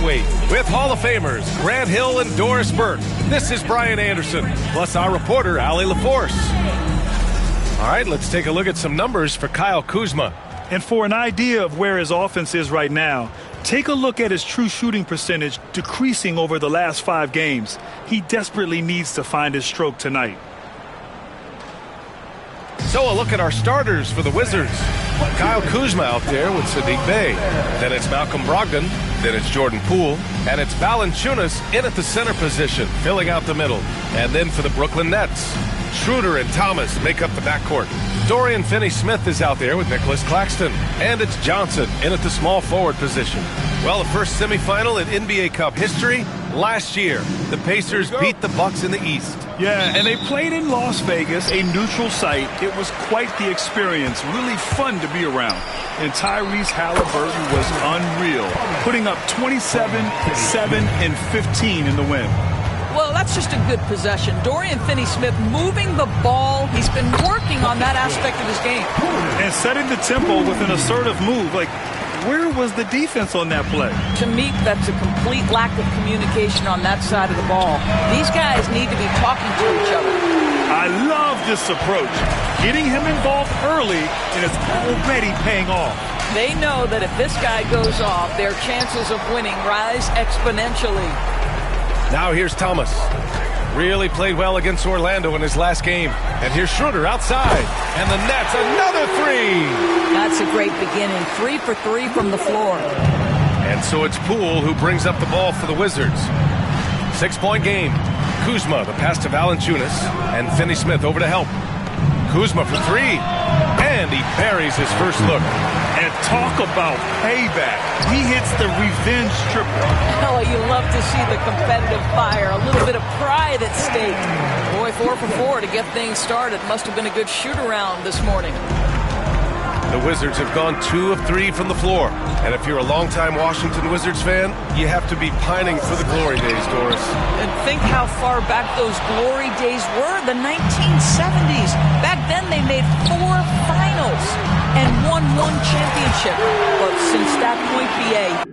Lightweight with Hall of Famers Grant Hill and Doris Burke. This is Brian Anderson, plus our reporter, Allie LaForce. All right, let's take a look at some numbers for Kyle Kuzma. And for an idea of where his offense is right now, take a look at his true shooting percentage decreasing over the last 5 games. He desperately needs to find his stroke tonight. So a look at our starters for the Wizards. Kyle Kuzma out there with Saddiq Bey. Then it's Malcolm Brogdon. Then it's Jordan Poole. And it's Valanciunas in at the center position, filling out the middle. And then for the Brooklyn Nets, Schroeder and Thomas make up the backcourt. Dorian Finney-Smith is out there with Nicholas Claxton. And it's Johnson in at the small forward position. Well, the first semifinal in NBA Cup history last year. The Pacers beat the Bucks in the East. Yeah, and they played in Las Vegas, a neutral site. It was quite the experience, really fun to be around. And Tyrese Halliburton was unreal, putting up 27, 7, and 15 in the win. Well, that's just a good possession. Dorian Finney-Smith moving the ball. He's been working on that aspect of his game. And setting the tempo with an assertive move. Like, where was the defense on that play? To me, that's a complete lack of communication on that side of the ball. These guys need to be talking to each other. I love this approach. Getting him involved early, and it's already paying off. They know that if this guy goes off, their chances of winning rise exponentially. Now here's Thomas. Really played well against Orlando in his last game. And here's Schroeder outside. And the Nets, another 3. That's a great beginning. 3 for 3 from the floor. And so it's Poole who brings up the ball for the Wizards. 6-point game. Kuzma, the pass to Valanciunas. And Finney-Smith over to help. Kuzma for 3. And he buries his first look. And talk about payback. He hits the revenge triple. Oh, you love to see the competitive fire. A little bit of pride at stake. Boy, 4 for 4 to get things started. Must have been a good shoot-around this morning. The Wizards have gone 2 of 3 from the floor. And if you're a longtime Washington Wizards fan, you have to be pining for the glory days, Doris. And think how far back those glory days were, the 1970s. Back then they made 4 finals and won 1 championship. But since that point, BA,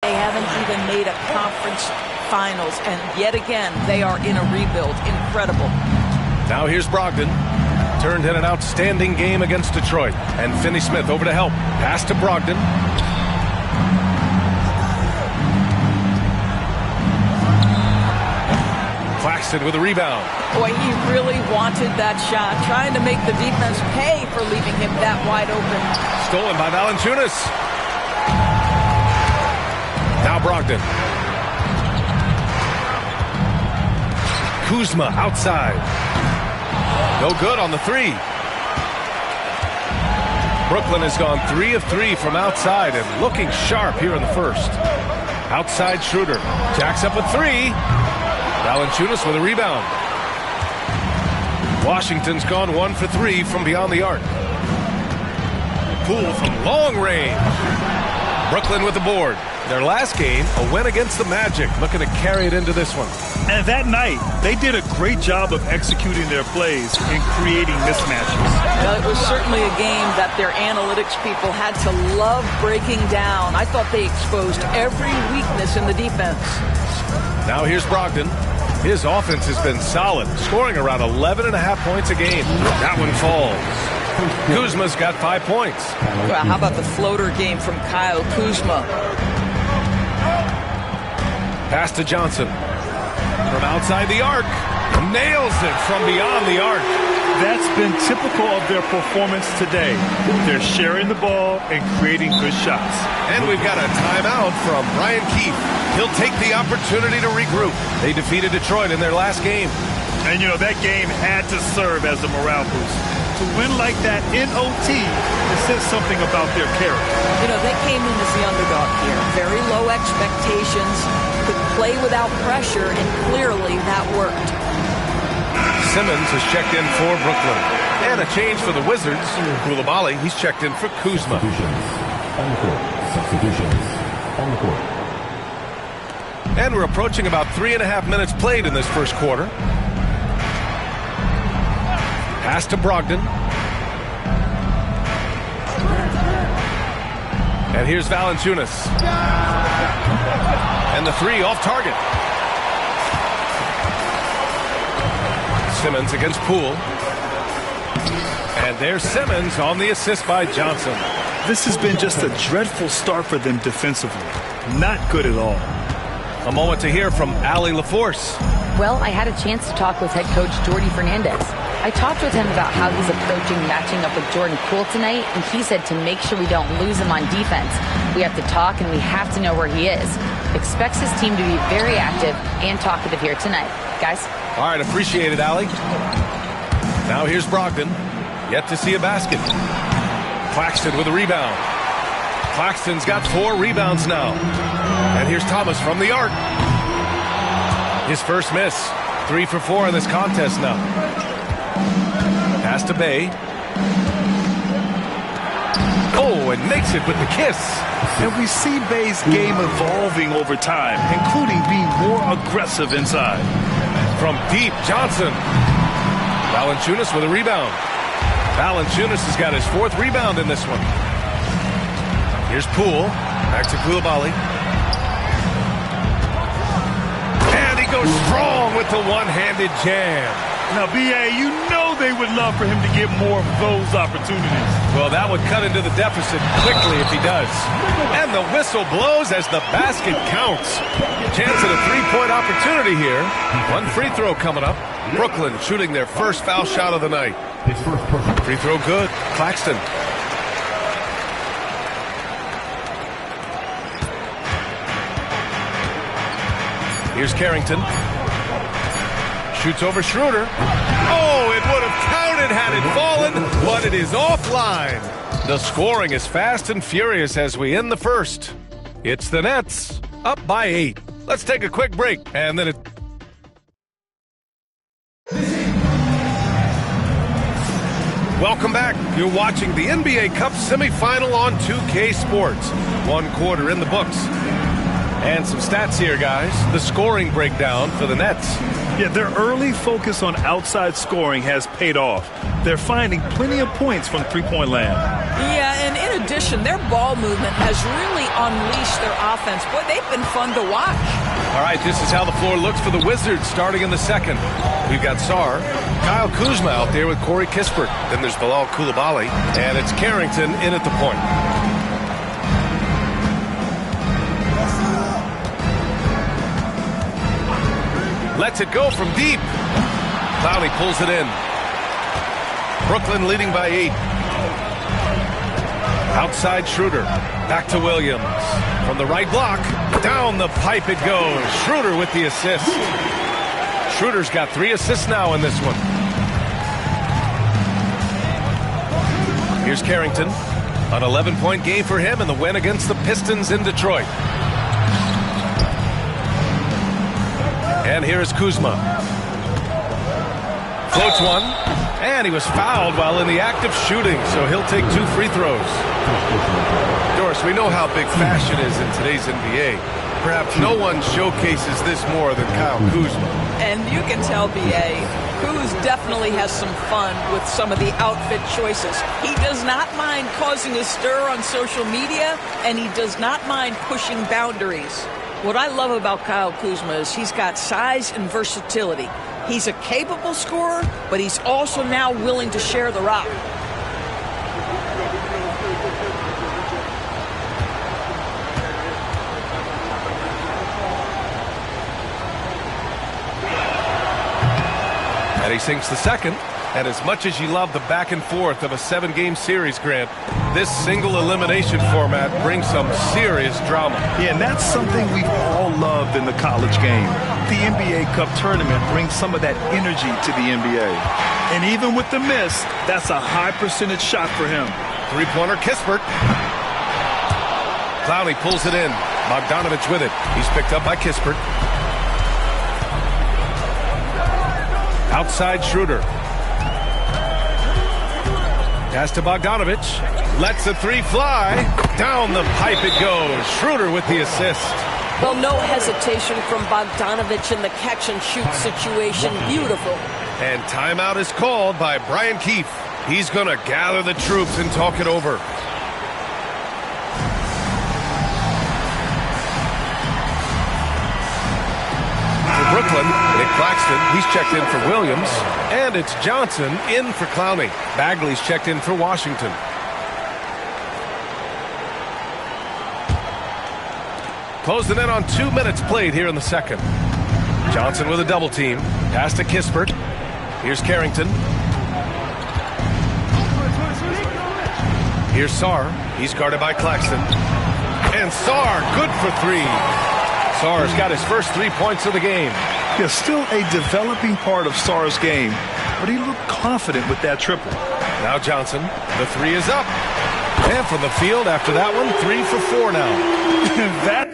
they haven't even made a conference finals, and yet again, they are in a rebuild. Incredible. Now here's Brogdon. Turned in an outstanding game against Detroit. And Finney-Smith over to help. Pass to Brogdon. Claxton with a rebound. Boy, he really wanted that shot, trying to make the defense pay for leaving him that wide open. Stolen by Valanciunas. Now Brogdon. Kuzma outside. No good on the 3. Brooklyn has gone 3 of 3 from outside and looking sharp here in the first. Outside Schroeder. Jacks up a 3. Valanciunas with a rebound. Washington's gone 1 for 3 from beyond the arc. Poole from long range. Brooklyn with the board. Their last game, a win against the Magic, looking to carry it into this one. And that night, they did a great job of executing their plays and creating mismatches. Well, it was certainly a game that their analytics people had to love breaking down. I thought they exposed every weakness in the defense. Now here's Brogdon. His offense has been solid, scoring around 11.5 points a game. That one falls. Kuzma's got 5 points. Well, how about the floater game from Kyle Kuzma? Pass to Johnson. From outside the arc. Nails it from beyond the arc. That's been typical of their performance today. They're sharing the ball and creating good shots. And we've got a timeout from Brian Keefe. He'll take the opportunity to regroup. They defeated Detroit in their last game. And, you know, that game had to serve as a morale boost. to win like that in OT, it says something about their character. You know, they came in as the underdog here. Very low expectations, could play without pressure, and clearly that worked. Simmons has checked in for Brooklyn. And a change for the Wizards. Coulibaly, he's checked in for Kuzma. Substitutions on the court. And we're approaching about 3.5 minutes played in this first quarter. Pass to Brogdon. And here's Valanciunas. And the three off target. Simmons against Poole. And there's Simmons on the assist by Johnson. This has been just a dreadful start for them defensively. Not good at all. A moment to hear from Allie LaForce. Well, I had a chance to talk with head coach Jordi Fernandez. I talked with him about how he's approaching matching up with Jordan Poole tonight, and he said to make sure we don't lose him on defense, we have to talk and we have to know where he is. Expects his team to be very active and talkative here tonight. Guys? All right, appreciate it, Allie. Now here's Brogdon. Yet to see a basket. Claxton with a rebound. Claxton's got 4 rebounds now. And here's Thomas from the arc. His first miss. 3 for 4 in this contest now. Pass to Bey. Oh, and makes it with the kiss. And we see Bey's game evolving over time, including being more aggressive inside. From deep, Johnson. Valanciunas with a rebound. Valanciunas has got his 4th rebound in this one. Here's Poole. Back to Coulibaly. And he goes strong with the one-handed jam. Now, B.A., you know they would love for him to get more of those opportunities. Well, that would cut into the deficit quickly if he does. And the whistle blows as the basket counts. Chance at a 3-point opportunity here. 1 free throw coming up. Brooklyn shooting their first foul shot of the night. Free throw good. Claxton. Here's Carrington. Shoots over Schroeder. Oh, it would have counted had it fallen, but it is offline. The scoring is fast and furious as we end the first. It's the Nets up by 8. Let's take a quick break, and then Welcome back. You're watching the NBA Cup semifinal on 2K Sports. 1 quarter in the books. And some stats here, guys. The scoring breakdown for the Nets. Yeah, their early focus on outside scoring has paid off. They're finding plenty of points from three-point land. Yeah, and in addition, their ball movement has really unleashed their offense. Boy, they've been fun to watch. All right, this is how the floor looks for the Wizards starting in the second. We've got Sarr, Kyle Kuzma out there with Corey Kispert. Then there's Bilal Coulibaly, and it's Carrington in at the point. Lets it go from deep. Clowney pulls it in. Brooklyn leading by 8. Outside Schroeder. Back to Williams. From the right block. Down the pipe it goes. Schroeder with the assist. Schroeder's got 3 assists now in this one. Here's Carrington. An 11-point game for him in the win against the Pistons in Detroit. And here is Kuzma. Floats one. And he was fouled while in the act of shooting, so he'll take 2 free throws. Doris, we know how big fashion is in today's NBA. Perhaps no one showcases this more than Kyle Kuzma. And you can tell, B.A., Kuz definitely has some fun with some of the outfit choices. He does not mind causing a stir on social media, and he does not mind pushing boundaries. What I love about Kyle Kuzma is he's got size and versatility. He's a capable scorer, but he's also now willing to share the rock. And he sinks the second. And as much as you love the back and forth of a 7-game series, Grant, this single elimination format brings some serious drama. Yeah, and that's something we've all loved in the college game. The NBA Cup tournament brings some of that energy to the NBA. And even with the miss, that's a high percentage shot for him. Three-pointer, Kispert. Clowney pulls it in. Bogdanovich with it. He's picked up by Kispert. Outside Schroeder. Pass to Bogdanovich. Lets the three fly. Down the pipe it goes. Schroeder with the assist. Well, no hesitation from Bogdanovich in the catch-and-shoot situation. Beautiful. And timeout is called by Brian Keefe. He's going to gather the troops and talk it over. For Brooklyn, Nick Claxton, he's checked in for Williams. And it's Johnson in for Clowney. Bagley's checked in for Washington. Closing in on 2 minutes played here in the second. Johnson with a double team. Pass to Kispert. Here's Carrington. Here's Sarr. He's guarded by Claxton. And Sarr, good for three. Sarr's got his first 3 points of the game. Yeah, still a developing part of Sarr's game, but he looked confident with that triple. Now Johnson. The three is up. And from the field after that one, 3 for 4 now. That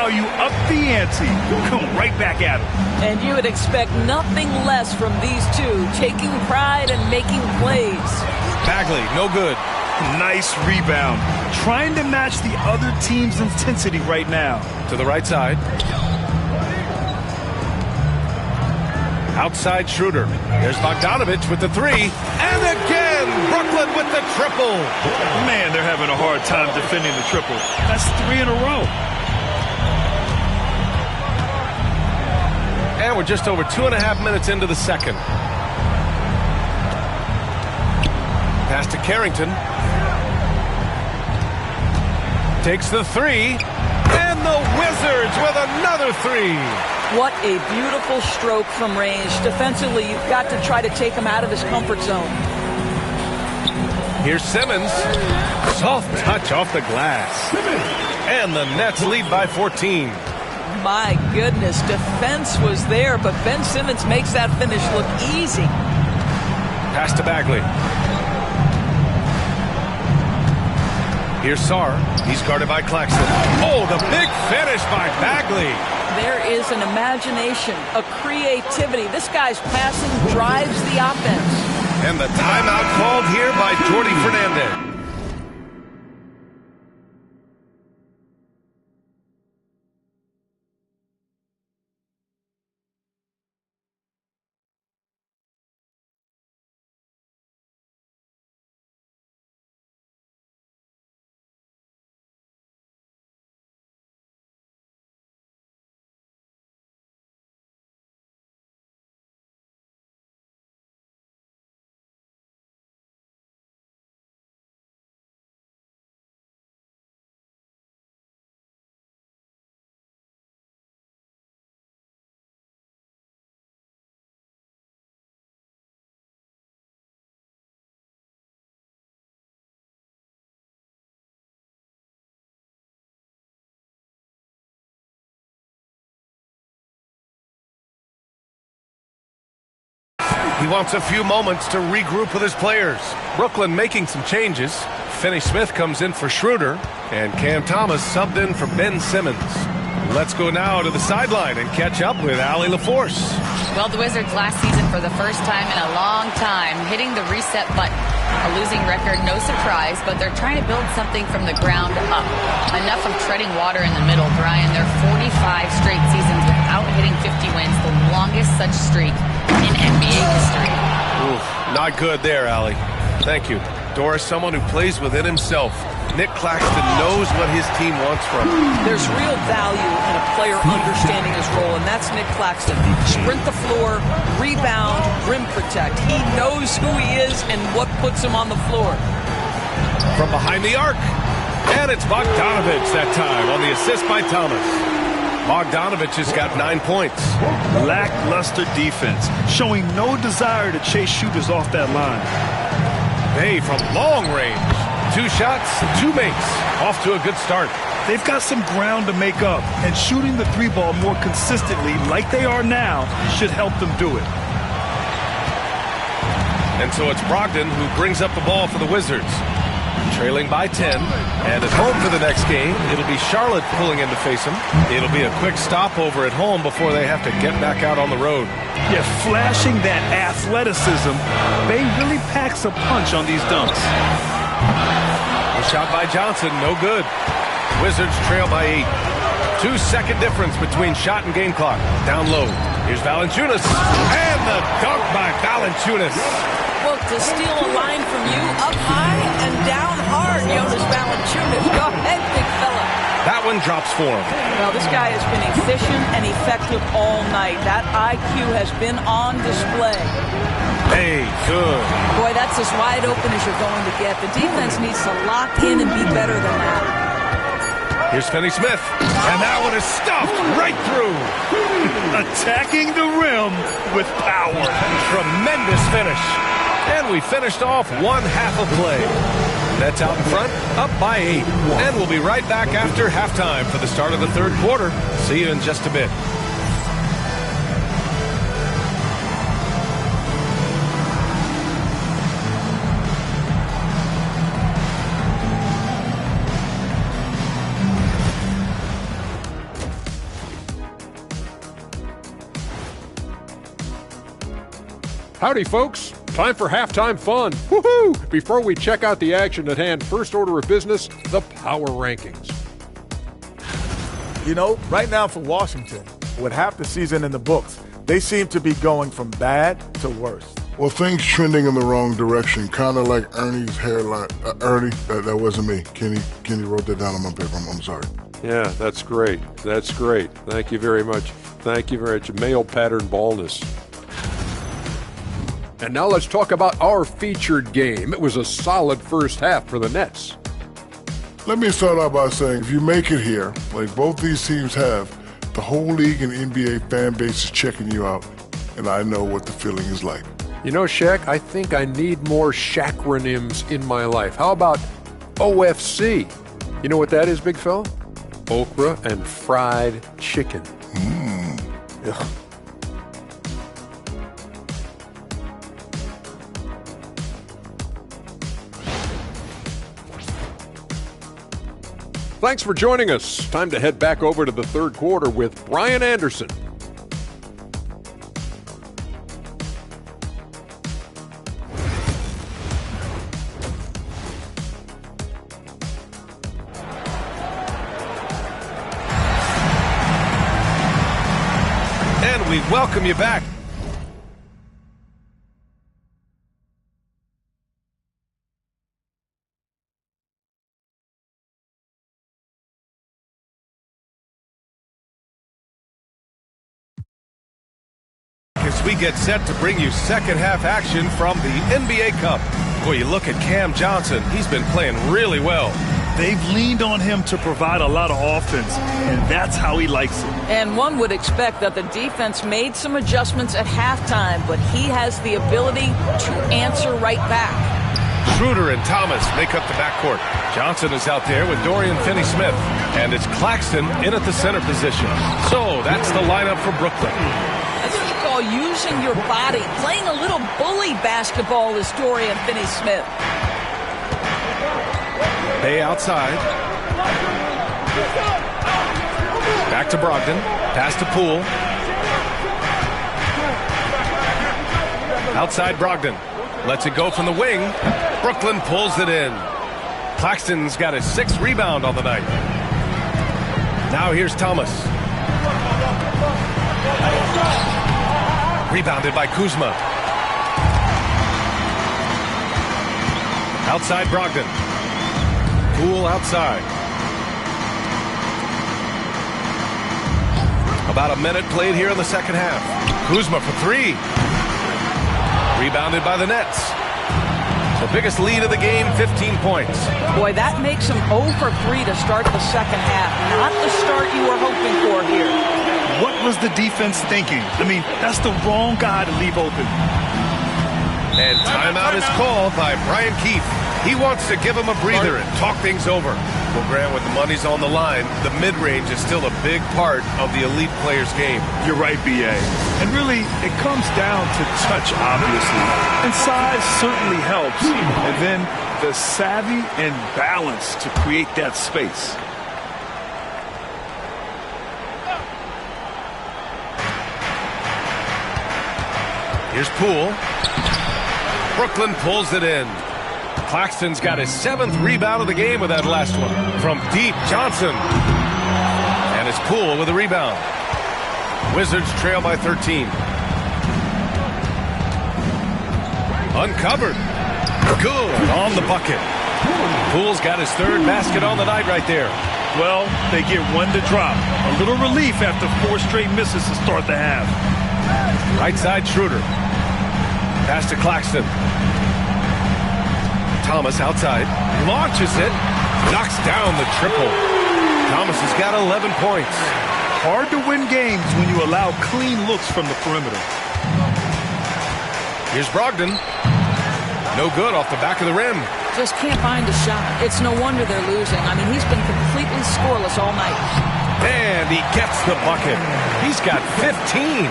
how you up the ante. Come right back at him. And you would expect nothing less from these two, taking pride and making plays. Bagley, no good. Nice rebound. Trying to match the other team's intensity right now. To the right side. Outside Schroeder. There's Bogdanovich with the three. And again, Brooklyn with the triple. Man, they're having a hard time defending the triple. That's 3 in a row. And we're just over 2.5 minutes into the second. Pass to Carrington. Takes the three. And the Wizards with another three. What a beautiful stroke from range. Defensively, you've got to try to take him out of his comfort zone. Here's Simmons. Soft touch off the glass. And the Nets lead by 14. My goodness, defense was there, but Ben Simmons makes that finish look easy. Pass to Bagley. Here's Sarr. He's guarded by Claxton. Oh, the big finish by Bagley. There is an imagination, a creativity. This guy's passing drives the offense. And the timeout called here by Jordi Fernandez. He wants a few moments to regroup with his players. Brooklyn making some changes. Finney Smith comes in for Schroeder, and Cam Thomas subbed in for Ben Simmons. Let's go now to the sideline and catch up with Allie LaForce. Well, the Wizards last season for the first time in a long time hitting the reset button. A losing record, no surprise, but they're trying to build something from the ground up. Enough of treading water in the middle, Brian. They're 45 straight seasons without out, hitting 50 wins, the longest such streak in NBA history. Oof, not good there, Allie. Thank you. Doris, someone who plays within himself. Nick Claxton knows what his team wants from him. There's real value in a player understanding his role, and that's Nick Claxton. Sprint the floor, rebound, rim protect. He knows who he is and what puts him on the floor. From behind the arc. And it's Bogdanovich that time on the assist by Thomas. Bogdanovich has got 9 points. Lackluster defense, showing no desire to chase shooters off that line. Bay from long range. 2 shots, 2 makes. Off to a good start. They've got some ground to make up, and shooting the 3-ball more consistently like they are now should help them do it. And so it's Brogdon who brings up the ball for the Wizards. Trailing by 10, and at home for the next game, it'll be Charlotte pulling in to face them. It'll be a quick stopover at home before they have to get back out on the road. Yeah, flashing that athleticism, Bay really packs a punch on these dunks. A shot by Johnson, no good. Wizards trail by 8. 2-second difference between shot and game clock. Down low. Here's Valanciunas, and the dunk by Valanciunas. Well, to steal a line from you, up high and down hard, Jonas Valanciunas. Go ahead, big fella. That one drops for him. Well, this guy has been efficient and effective all night. That IQ has been on display. Hey, good. Boy, that's as wide open as you're going to get. The defense needs to lock in and be better than that. Here's Finney-Smith, and that one is stuffed right through. Attacking the rim with power. Tremendous finish. And we finished off one half of play. Nets out in front, up by 8. And we'll be right back after halftime for the start of the third quarter. See you in just a bit. Howdy, folks. Time for halftime fun. Woohoo! Before we check out the action at hand, first order of business, the power rankings. You know, right now for Washington, with half the season in the books, they seem to be going from bad to worse. Well, things trending in the wrong direction, kind of like Ernie's hairline. Ernie, that wasn't me. Kenny wrote that down on my paper. I'm sorry. Yeah, that's great. That's great. Thank you very much. Thank you very much. Male pattern baldness. And now let's talk about our featured game. It was a solid first half for the Nets. Let me start out by saying, if you make it here, like both these teams have, the whole league and NBA fan base is checking you out, and I know what the feeling is like. You know, Shaq, I think I need more Shaqronyms in my life. How about OFC? You know what that is, big fella? Okra and fried chicken. Yeah. Thanks for joining us. Time to head back over to the third quarter with Brian Anderson. And we welcome you back. As we get set to bring you second half action from the NBA Cup. Boy, you look at Cam Johnson. He's been playing really well. They've leaned on him to provide a lot of offense, and that's how he likes it. And one would expect that the defense made some adjustments at halftime, but he has the ability to answer right back. Schroeder and Thomas make up the backcourt. Johnson is out there with Dorian Finney-Smith, and it's Claxton in at the center position. So that's the lineup for Brooklyn. That's what you call using your body. Playing a little bully basketball is Dorian Finney-Smith. Bay outside. Back to Brogdon. Pass to Poole. Outside Brogdon. Lets it go from the wing. Brooklyn pulls it in. Claxton's got his 6th rebound on the night. Now here's Thomas. Rebounded by Kuzma. Outside Brogdon. Poole outside. About a minute played here in the second half. Kuzma for three. Rebounded by the Nets. The biggest lead of the game, 15 points. Boy, that makes them 0 for 3 to start the second half. Not the start you were hoping for here. What was the defense thinking? I mean, that's the wrong guy to leave open. And timeout is called by Brian Keefe. He wants to give him a breather and talk things over. Well, Grant, with the money's on the line, the mid-range is still a big part of the elite player's game. You're right, B.A. And really, it comes down to touch, obviously. And size certainly helps. And then the savvy and balance to create that space. Here's Poole. Brooklyn pulls it in. Claxton's got his 7th rebound of the game with that last one. From deep, Johnson. And it's Poole with a rebound. Wizards trail by 13. Uncovered. Good on the bucket. Poole's got his 3rd basket on the night right there. Well, they get one to drop. A little relief after 4 straight misses to start the half. Right side Schroeder. Pass to Claxton. Thomas outside. Launches it. Knocks down the triple. Thomas has got 11 points. Hard to win games when you allow clean looks from the perimeter. Here's Brogdon. No good off the back of the rim. Just can't find a shot. It's no wonder they're losing. I mean, he's been completely scoreless all night. And he gets the bucket. He's got 15.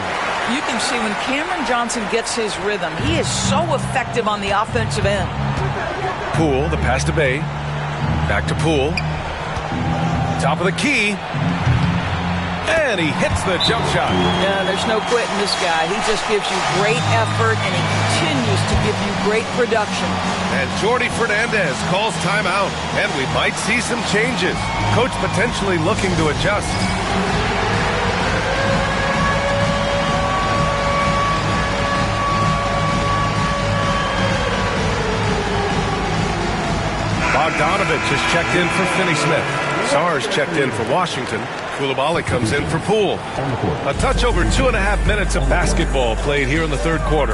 You can see when Cameron Johnson gets his rhythm, he is so effective on the offensive end. Poole, the pass to Bay. Back to Poole. Top of the key. And he hits the jump shot. Yeah, there's no quitting this guy. He just gives you great effort, and he continues to give you great production. And Jordi Fernandez calls timeout. And we might see some changes. Coach potentially looking to adjust. Bogdanovich has checked in for Finney-Smith. Sarge checked in for Washington. Coulibaly comes in for Poole. A touch over 2.5 minutes of basketball played here in the 3rd quarter.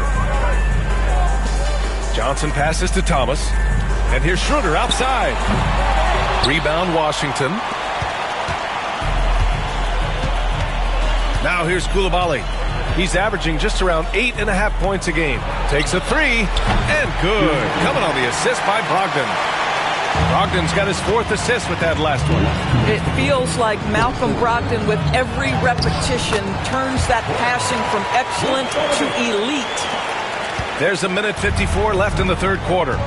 Johnson passes to Thomas. And here's Schroeder outside. Rebound Washington. Now here's Coulibaly. He's averaging just around 8.5 points a game. Takes a 3. And good. Coming on the assist by Brogdon. Brogdon's got his 4th assist with that last one. It feels like Malcolm Brogdon, with every repetition, turns that passing from excellent to elite. There's a minute 54 left in the 3rd quarter.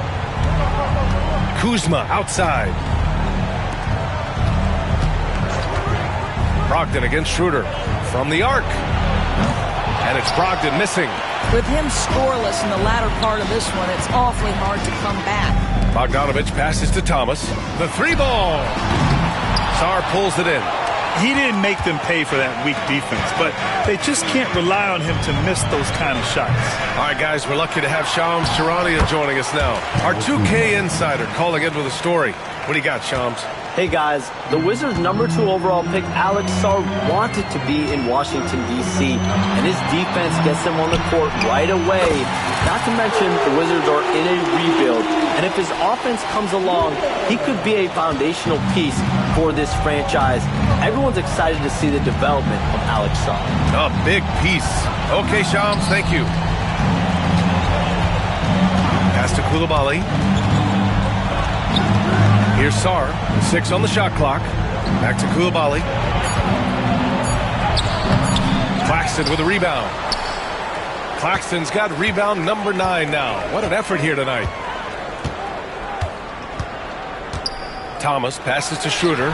Kuzma outside. Brogdon against Schroeder from the arc. And it's Brogdon missing. With him scoreless in the latter part of this one, it's awfully hard to come back. Bogdanovich passes to Thomas. The 3-ball. Sarr pulls it in. He didn't make them pay for that weak defense, but they just can't rely on him to miss those kind of shots. All right, guys, we're lucky to have Shams Charania joining us now. Our 2K insider calling in with a story. What do you got, Shams? Hey guys, the Wizards' #2 overall pick Alex Sarr wanted to be in Washington, D.C., and his defense gets him on the court right away. Not to mention, the Wizards are in a rebuild, and if his offense comes along, he could be a foundational piece for this franchise. Everyone's excited to see the development of Alex Sarr. A big piece. Okay, Shams, thank you. Pass to Coulibaly. Here's Sarr, 6 on the shot clock. Back to Coulibaly. Claxton with a rebound. Claxton's got rebound number 9 now. What an effort here tonight. Thomas passes to Schroeder.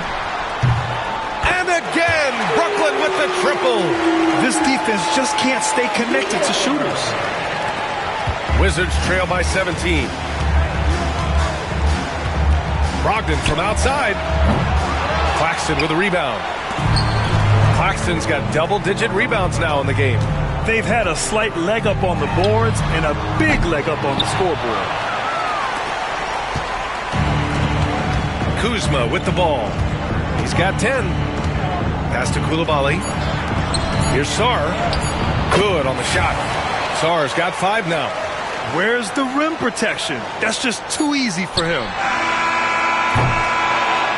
And again, Brooklyn with the triple. This defense just can't stay connected to shooters. Wizards trail by 17. Brogdon from outside. Claxton with a rebound. Claxton's got double-digit rebounds now in the game. They've had a slight leg up on the boards and a big leg up on the scoreboard. Kuzma with the ball. He's got 10. Pass to Coulibaly. Here's Sarr. Good on the shot. Sarr's got 5 now. Where's the rim protection? That's just too easy for him.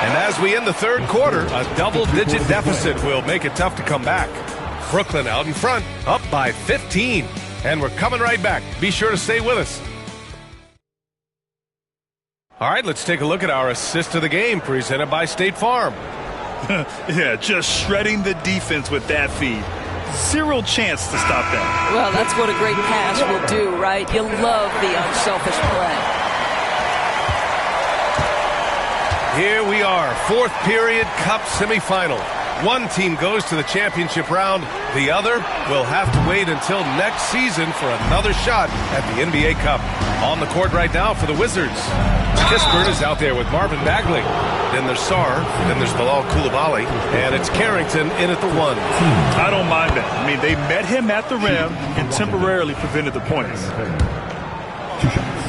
And as we end the third quarter, a double-digit deficit will make it tough to come back. Brooklyn out in front, up by 15. And we're coming right back. Be sure to stay with us. All right, let's take a look at our assist of the game presented by State Farm. Yeah, just shredding the defense with that feed. Zero chance to stop that. Well, that's what a great pass will do, right? You love the unselfish play. Here we are, fourth period Cup semifinal. One team goes to the championship round. The other will have to wait until next season for another shot at the NBA Cup. On the court right now for the Wizards. Kispert is out there with Marvin Bagley. Then there's Sarr. Then there's Bilal Coulibaly. And it's Carrington in at the 1. I don't mind that. I mean, they met him at the rim and temporarily prevented the points. 2 shots.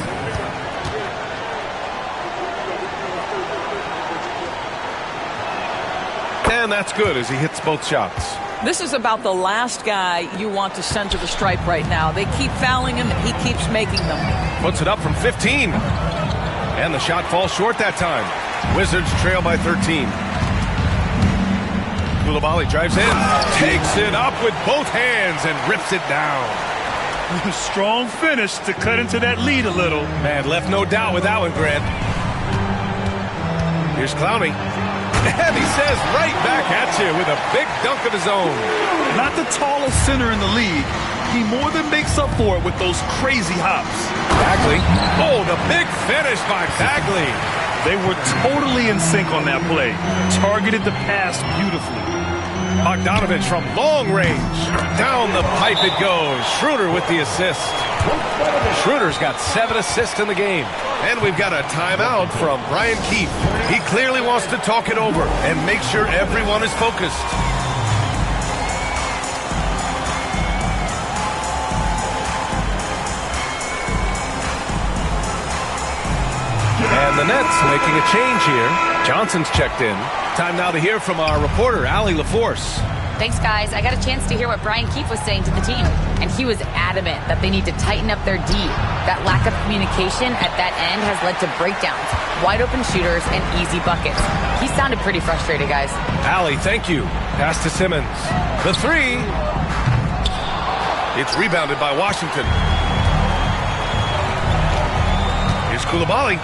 And that's good as he hits both shots. This is about the last guy you want to send to the stripe right now. They keep fouling him, and he keeps making them. Puts it up from 15. And the shot falls short that time. Wizards trail by 13. Coulibaly drives in, takes it up with both hands, and rips it down. Strong finish to cut into that lead a little. Man, left no doubt with that one, Grant. Here's Clowney. And he says right back at you with a big dunk of his own. Not the tallest center in the league. He more than makes up for it with those crazy hops. Bagley. Oh, the big finish by Bagley. They were totally in sync on that play. Targeted the pass beautifully. Bogdanovich from long range. Down the pipe it goes. Schroeder with the assist. Schroeder's got 7 assists in the game. And we've got a timeout from Brian Keefe. He clearly wants to talk it over and make sure everyone is focused. And the Nets making a change here. Johnson's checked in. Time now to hear from our reporter, Allie LaForce. Thanks, guys. I got a chance to hear what Brian Keefe was saying to the team, and he was adamant that they need to tighten up their D. That lack of communication at that end has led to breakdowns, wide open shooters, and easy buckets. He sounded pretty frustrated, guys. Allie, thank you. Pass to Simmons. The 3. It's rebounded by Washington. Here's Coulibaly.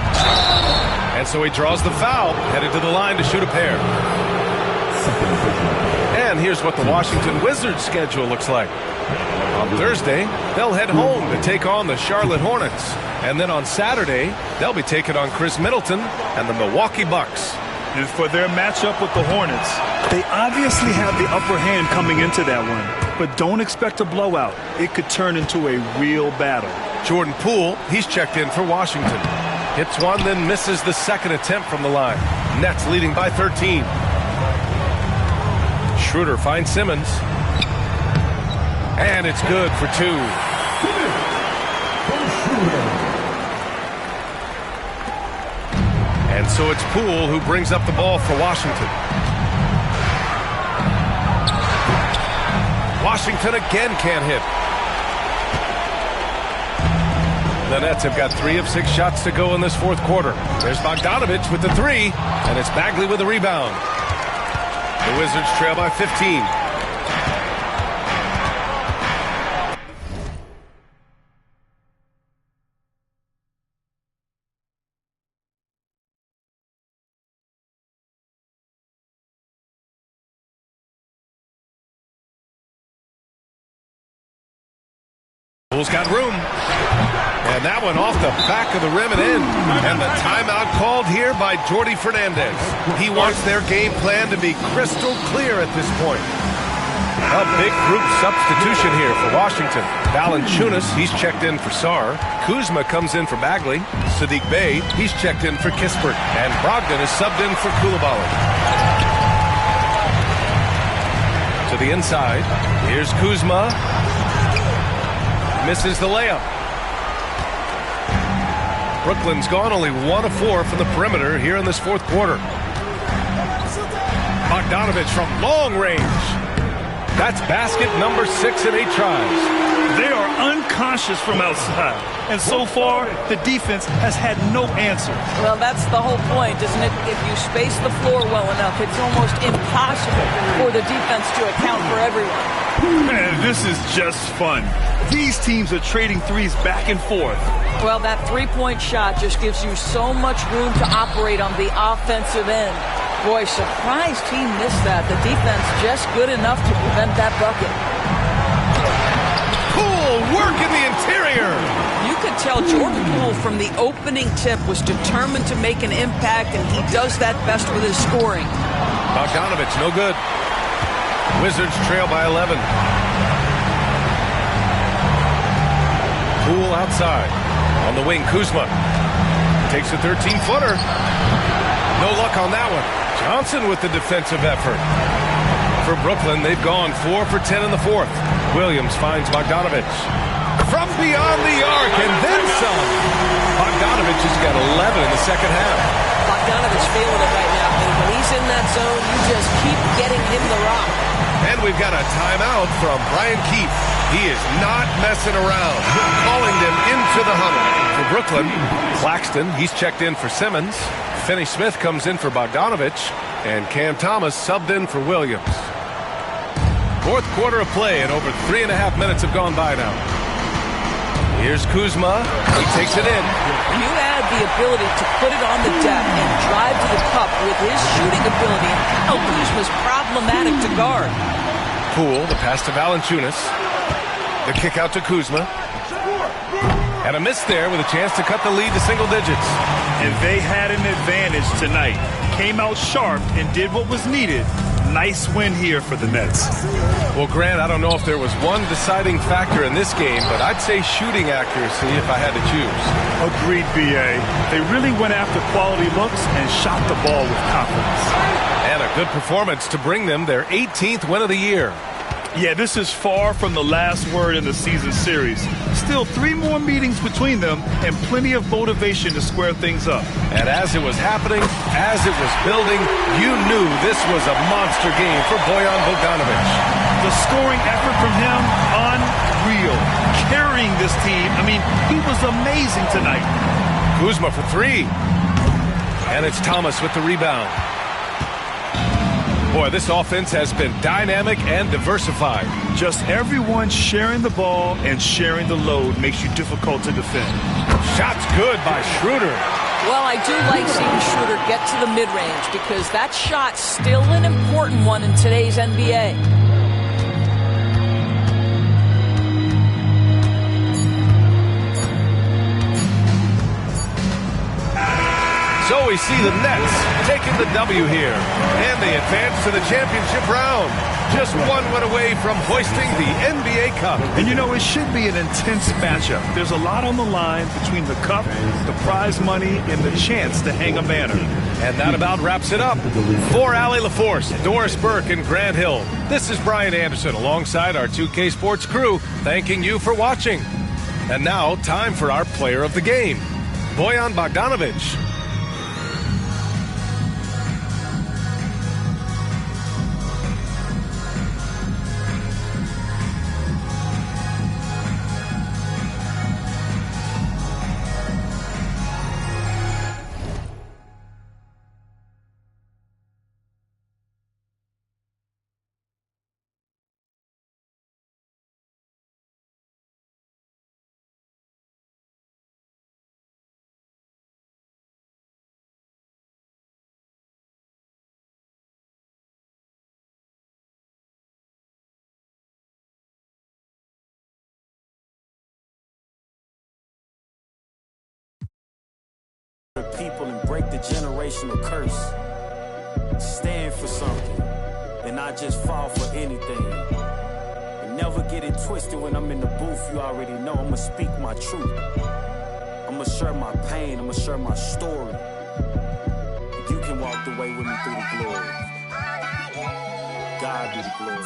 And so he draws the foul, headed to the line to shoot a pair. And here's what the Washington Wizards schedule looks like. On Thursday, they'll head home to take on the Charlotte Hornets. And then on Saturday, they'll be taking on Chris Middleton and the Milwaukee Bucks. And for their matchup with the Hornets, they obviously have the upper hand coming into that one. But don't expect a blowout. It could turn into a real battle. Jordan Poole, he's checked in for Washington. Hits one, then misses the second attempt from the line. Nets leading by 13. Schroeder finds Simmons. And it's good for 2. And so it's Poole who brings up the ball for Washington. Washington again can't hit. The Nets have got 3 of 6 shots to go in this fourth quarter. There's Bogdanovich with the 3, and it's Bagley with the rebound. The Wizards trail by 15. Bulls got room. And that one off the back of the rim and in. And the timeout called here by Jordi Fernandez. He wants their game plan to be crystal clear at this point. A big group substitution here for Washington. Valanciunas, he's checked in for Sarr. Kuzma comes in for Bagley. Saddiq Bey, he's checked in for Kispert. And Brogdon is subbed in for Coulibaly. To the inside. Here's Kuzma. misses the layup. Brooklyn's gone only 1 of 4 from the perimeter here in this fourth quarter. Bogdanovich from long range. That's basket number 6 in 8 tries. They are unconscious from outside, and so far the defense has had no answer. Well, that's the whole point, isn't it? If you space the floor well enough, it's almost impossible for the defense to account for everyone. Man, this is just fun. These teams are trading threes back and forth. Well, that three-point shot just gives you so much room to operate on the offensive end. Boy, surprised he missed that. The defense just good enough to prevent that bucket. Poole work in the interior. You could tell Jordan Poole from the opening tip was determined to make an impact, and he does that best with his scoring. Bogdanovich, no good. Wizards trail by 11. Poole outside. On the wing, Kuzma. Takes a 13-footer. No luck on that one. Johnson with the defensive effort. For Brooklyn, they've gone 4 for 10 in the fourth. Williams finds Bogdanovich. From beyond the arc, and then some. Bogdanovich has got 11 in the second half. Bogdanovich feeling it right now. And when he's in that zone, you just keep getting him the rock. And we've got a timeout from Brian Keefe. He is not messing around. Calling them into the huddle. For Brooklyn, Claxton, he's checked in for Simmons. Finney Smith comes in for Bogdanovich. And Cam Thomas subbed in for Williams. Fourth quarter of play, and over 3.5 minutes have gone by now. Here's Kuzma. He takes it in. You add the ability to put it on the deck and drive to the cup with his shooting ability. How Kuzma's problematic to guard. Poole, the pass to Valanciunas. The kick out to Kuzma. And a miss there with a chance to cut the lead to single digits. And they had an advantage tonight. Came out sharp and did what was needed. Nice win here for the Nets. Well, Grant, I don't know if there was one deciding factor in this game, but I'd say shooting accuracy if I had to choose. Agreed, B.A. They really went after quality looks and shot the ball with confidence. And a good performance to bring them their 18th win of the year. Yeah, this is far from the last word in the season series. Still 3 more meetings between them and plenty of motivation to square things up. And as it was happening, as it was building, you knew this was a monster game for Bojan Bogdanovich. The scoring effort from him, unreal. Carrying this team, he was amazing tonight. Kuzma for 3. And it's Thomas with the rebound. Boy, this offense has been dynamic and diversified. Just everyone sharing the ball and sharing the load makes you difficult to defend. Shot's good by Schroeder. Well, I do like seeing Schroeder get to the mid-range because that shot's still an important one in today's NBA. So we see the Nets taking the W here, and they advance to the championship round. Just 1 win away from hoisting the NBA Cup. And it should be an intense matchup. There's a lot on the line between the cup, the prize money, and the chance to hang a banner. And that about wraps it up. For Allie LaForce, Doris Burke, and Grant Hill, this is Brian Anderson alongside our 2K Sports crew, thanking you for watching. And now, time for our player of the game, Bojan Bogdanovich. People and break the generational curse. Stand for something and not just fall for anything. And never get it twisted when I'm in the booth. You already know I'ma speak my truth. I'ma share my pain. I'ma share my story. You can walk the way with me through the glory. God be the glory.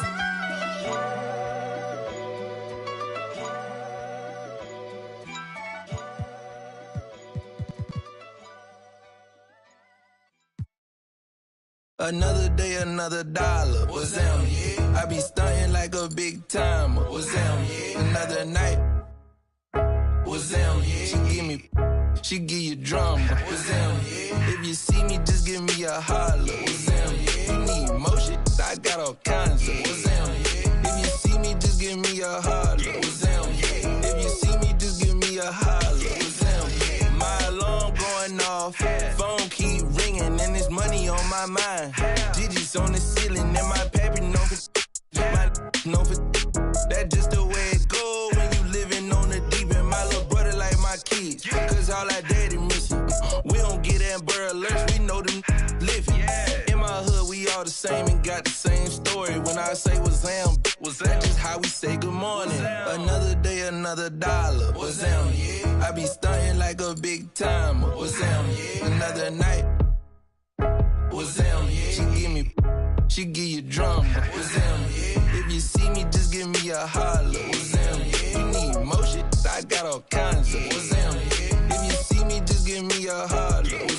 Another day, another dollar. What's down, yeah? I be stunting like a big timer. What's down, yeah? Another night. What's down, yeah? She give you drama. What's down, yeah? If you see me, just give me a holler. What's down, yeah? You need motion, I got all kinds of. What's down, yeah? If you see me, just give me a holler. What's down, yeah? If you see me, just give me a holler. What's down, yeah? My alarm going off, phone keep ringing, and there's money on my mind. Digits on the ceiling, and my pappy know for that's just the way it go when you living on the deep end. My little brother like my kids, cause all our daddy missing. We don't get Amber Alerts, we know them living. In my hood, we all the same and got the same story. When I say what's down, that's just how we say good morning. Another day, another dollar. What's down, yeah? I be stunting like a big timer. What's down, yeah? Another night. What's down, yeah? She give you drama. What's down, yeah? If you see me, just give me a holler. What's down, yeah? You need motion, I got all kinds of. What's down, yeah? If you see me, just give me a holler.